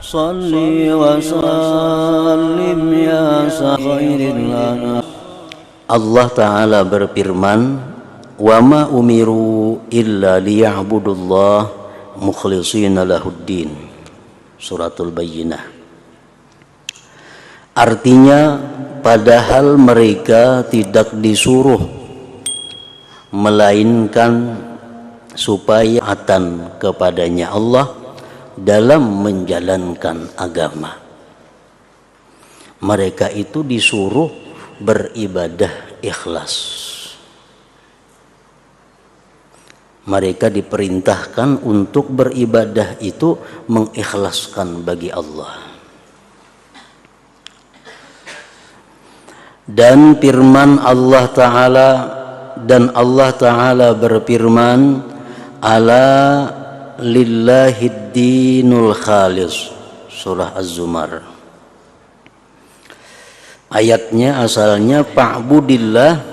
Salli wa sallim ya khairil anam. Allah Ta'ala berfirman, wa ma umiru illa liya'budullah mukhlishina lahuddin. Suratul Bayyinah. Artinya, padahal mereka tidak disuruh melainkan supaya taat kepadanya Allah dalam menjalankan agama. Mereka itu disuruh beribadah ikhlas. Mereka diperintahkan untuk beribadah itu mengikhlaskan bagi Allah. Dan firman Allah Ta'ala, dan Allah Ta'ala berfirman, ala lillahid dinul khalis. Surah Az-Zumar. Ayatnya asalnya fa'budillah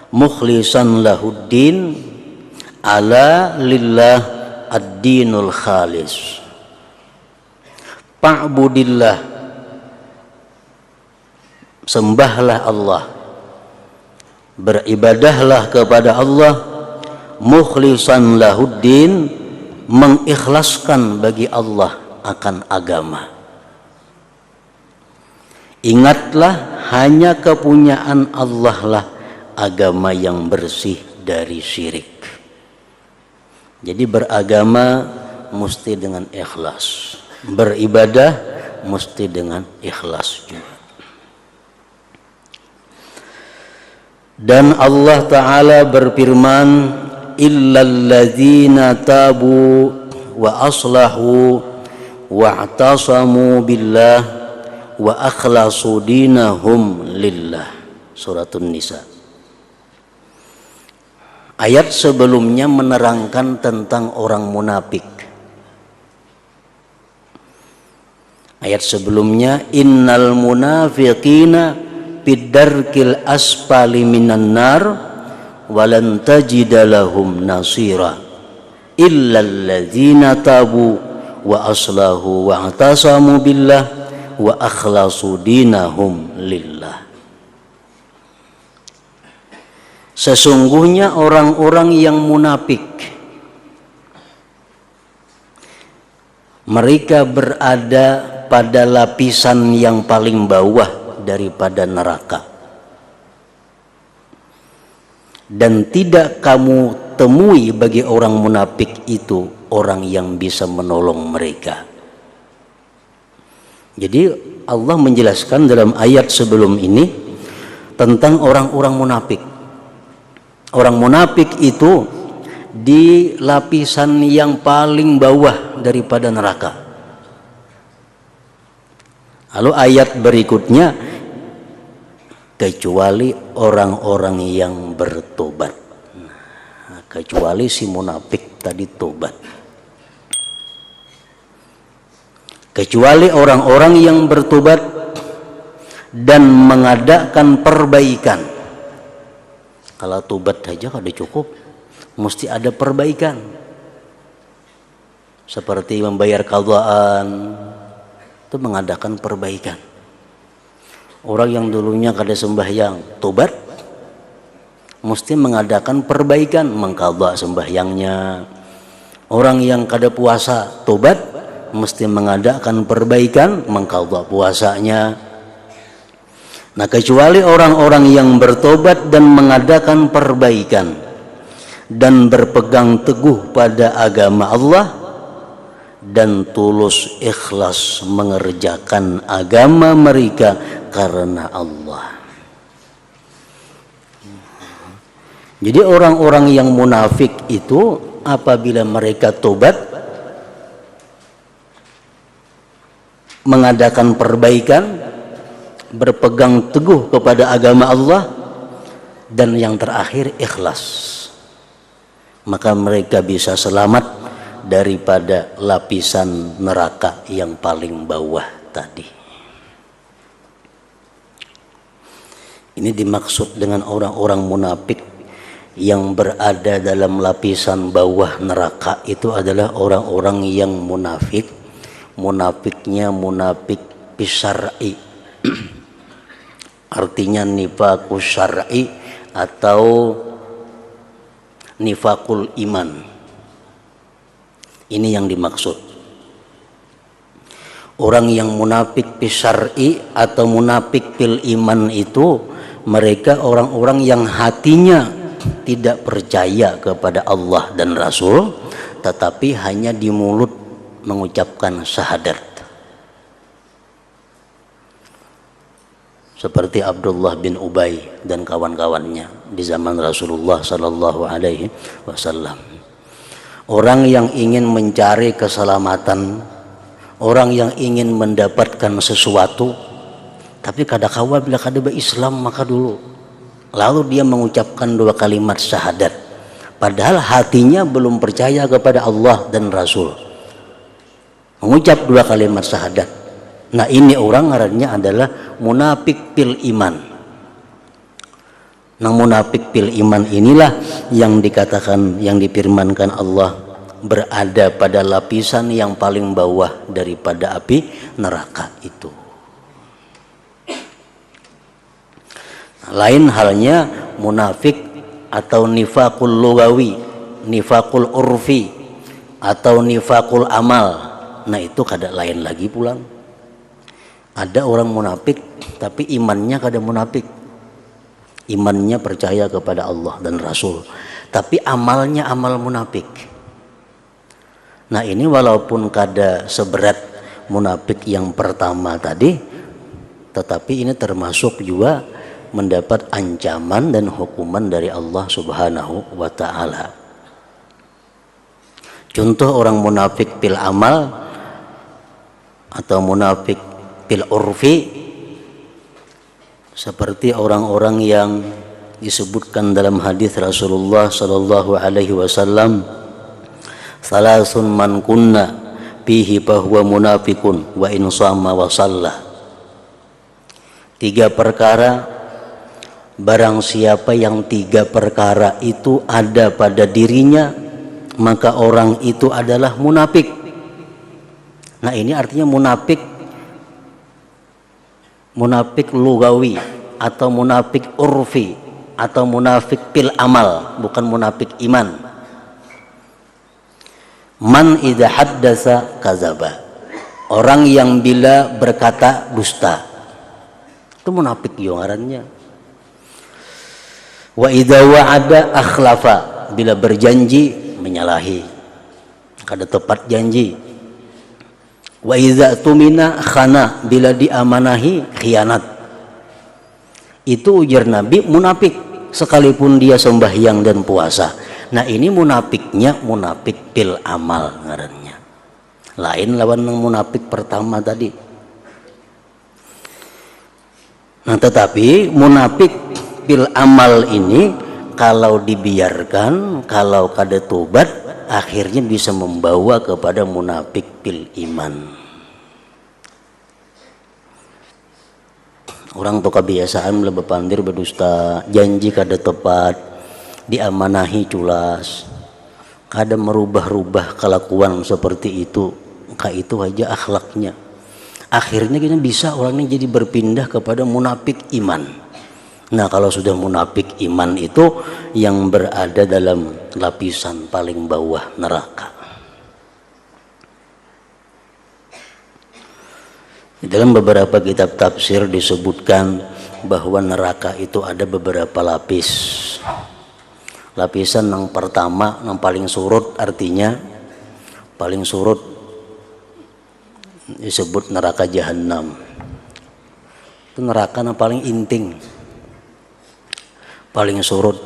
mukhlisan lahuddin ala lillah ad-dinul khalis. Fa'budillah, sembahlah Allah, beribadahlah kepada Allah, mukhlisan lahuddin, mengikhlaskan bagi Allah akan agama. Ingatlah, hanya kepunyaan Allah lah agama yang bersih dari syirik. Jadi beragama mesti dengan ikhlas, beribadah mesti dengan ikhlas juga. Dan Allah Ta'ala berfirman, illalladzina tabu wa aslahu wa atasamu billah wa akhlasu dinahum lillah. Suratun Nisa. Ayat sebelumnya menerangkan tentang orang munafik. Ayat sebelumnya, innal munafiqina fid-darkil asfali minan nar walan tajida lahum nasira illalladzina tabu wa aslahu wa atasamu billah wa akhlasu dinahum lillah. Sesungguhnya orang-orang yang munafik, mereka berada pada lapisan yang paling bawah daripada neraka. Dan tidak kamu temui bagi orang munafik itu orang yang bisa menolong mereka. Jadi Allah menjelaskan dalam ayat sebelum ini tentang orang-orang munafik. Orang munafik itu di lapisan yang paling bawah daripada neraka. Lalu ayat berikutnya, kecuali orang-orang yang bertobat. Nah, kecuali si munafik tadi tobat. Kecuali orang-orang yang bertobat dan mengadakan perbaikan. Kalau tobat saja kada cukup, mesti ada perbaikan. Seperti membayar qadaan, itu mengadakan perbaikan. Orang yang dulunya kada sembahyang, tobat, mesti mengadakan perbaikan, mengqadha sembahyangnya. Orang yang kada puasa, tobat, mesti mengadakan perbaikan, mengqadha puasanya. Nah, kecuali orang-orang yang bertobat dan mengadakan perbaikan dan berpegang teguh pada agama Allah dan tulus ikhlas mengerjakan agama mereka karena Allah. Jadi orang-orang yang munafik itu apabila mereka tobat, mengadakan perbaikan, berpegang teguh kepada agama Allah, dan yang terakhir ikhlas, maka mereka bisa selamat daripada lapisan neraka yang paling bawah tadi. Ini dimaksud dengan orang-orang munafik yang berada dalam lapisan bawah neraka. Itu adalah orang-orang yang munafik munafiknya munafik bisyar'i, artinya nifaqus syar'i atau nifaqul iman. Ini yang dimaksud. Orang yang munafik bisyar'i atau munafik bil iman itu mereka orang-orang yang hatinya tidak percaya kepada Allah dan Rasul, tetapi hanya di mulut mengucapkan syahadat. Seperti Abdullah bin Ubay dan kawan-kawannya di zaman Rasulullah Sallallahu Alaihi Wasallam. Orang yang ingin mencari keselamatan, orang yang ingin mendapatkan sesuatu, tapi kada kawa bila kada berislam maka dulu. Lalu dia mengucapkan 2 kalimat syahadat, padahal hatinya belum percaya kepada Allah dan Rasul. Mengucap 2 kalimat syahadat. Nah ini orang ngarannya adalah munafik bil iman. Nah munafik bil iman inilah yang dikatakan, yang difirmankan Allah berada pada lapisan yang paling bawah daripada api neraka itu. Lain halnya munafik atau nifaqul lugawi, nifaqul urfi atau nifaqul amal. Nah itu kada lain lagi pulang. Ada orang munafik tapi imannya kada munafik. Imannya percaya kepada Allah dan Rasul, tapi amalnya amal munafik. Nah ini walaupun kada seberat munafik yang pertama tadi, tetapi ini termasuk juga mendapat ancaman dan hukuman dari Allah Subhanahu wa Ta'ala. Contoh orang munafik bil amal atau munafik bil urfi seperti orang-orang yang disebutkan dalam hadis Rasulullah Sallallahu Alaihi Wasallam, salasun man kunna fihi bahwa munafikun wa in shama wa shalla. 3 perkara, barang siapa yang 3 perkara itu ada pada dirinya, maka orang itu adalah munafik. Nah ini artinya munafik lugawi atau munafik urfi atau munafik bil amal, bukan munafik iman. Man idza haddasa kadzaba, orang yang bila berkata dusta, itu munafik yo ngarannya. Wa idza wa'ada akhlafa, bila berjanji menyalahi, kada tepat janji. Wa idza tumina khana, bila diamanahi khianat. Itu ujar Nabi munafik sekalipun dia sembahyang dan puasa. Nah ini munafiknya munafik bil amal ngarannya. Lain lawan yang munafik pertama tadi. Nah tetapi munafik bil amal ini kalau dibiarkan, kalau kada tobat, akhirnya bisa membawa kepada munafik bil iman. Orang tuh kebiasaan bepandir berdusta, janji kada tepat, diamanahi culas, kada merubah-rubah kelakuan seperti itu, itu aja akhlaknya. Akhirnya kita bisa orangnya jadi berpindah kepada munafik iman. Nah kalau sudah munafik iman itu yang berada dalam lapisan paling bawah neraka. Dalam beberapa kitab tafsir disebutkan bahwa neraka itu ada beberapa lapis. Lapisan yang pertama, yang paling surut, artinya paling surut disebut neraka jahanam. Itu neraka yang paling inting, paling surut.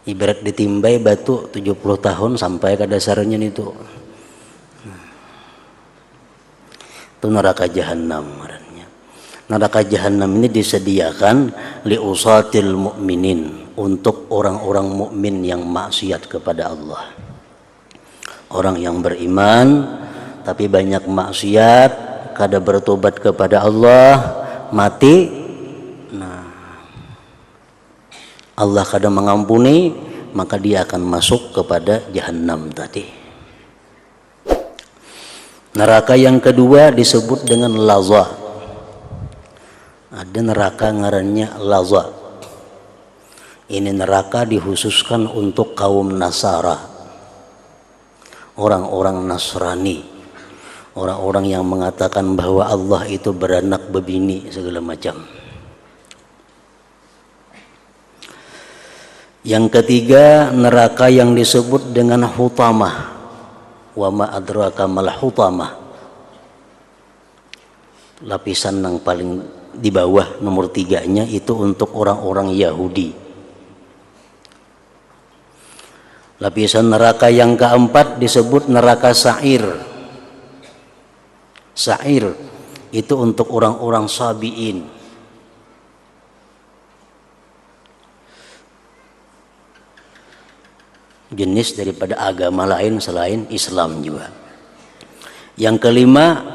Ibarat ditimbai batu 70 tahun sampai ke dasarnya itu. Itu neraka jahanam. Neraka jahanam ini disediakan li usatil mukminin, untuk orang-orang mukmin yang maksiat kepada Allah. Orang yang beriman tapi banyak maksiat, kada bertobat kepada Allah, mati. Nah, Allah kada mengampuni, maka dia akan masuk kepada jahanam tadi. Neraka yang kedua disebut dengan laza. Ada neraka ngarannya laza. Ini neraka dikhususkan untuk kaum Nasara, orang-orang Nasrani, orang-orang yang mengatakan bahwa Allah itu beranak bebini segala macam. Yang ketiga, neraka yang disebut dengan hutamah. Wa ma adraka mal hutamah. Lapisan yang paling di bawah nomor 3-nya itu untuk orang-orang Yahudi. Lapisan neraka yang keempat disebut neraka sa'ir. Sa'ir itu untuk orang-orang Sabi'in. Jenis daripada agama lain selain Islam juga. Yang kelima,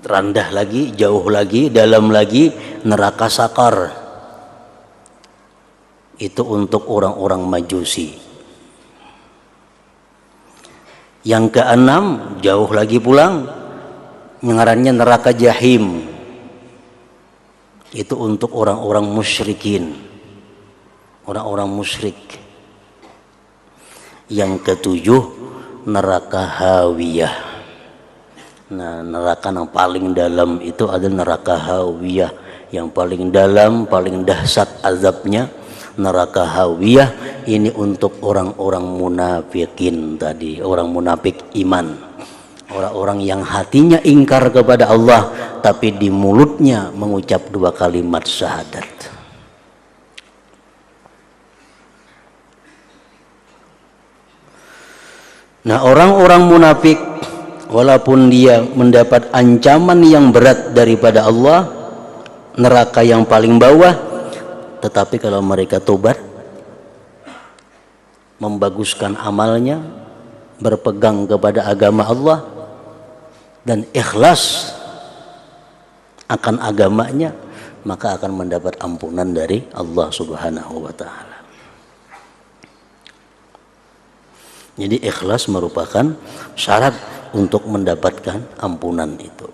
rendah lagi, jauh lagi, dalam lagi, neraka sakar. Itu untuk orang-orang Majusi. Yang keenam, jauh lagi pulang, ngarannya neraka jahim. Itu untuk orang-orang musyrikin, orang-orang musyrik. Yang ketujuh, neraka hawiyah. Nah, neraka yang paling dalam itu adalah neraka hawiyah. Yang paling dalam, paling dahsyat azabnya, neraka hawiyah. Ini untuk orang-orang munafikin tadi, orang munafik iman. Orang-orang yang hatinya ingkar kepada Allah, tapi di mulutnya mengucap 2 kalimat syahadat. Nah, orang-orang munafik walaupun dia mendapat ancaman yang berat daripada Allah, neraka yang paling bawah, tetapi kalau mereka tobat, membaguskan amalnya, berpegang kepada agama Allah dan ikhlas akan agamanya, maka akan mendapat ampunan dari Allah Subhanahu wa taala. Jadi ikhlas merupakan syarat untuk mendapatkan ampunan itu.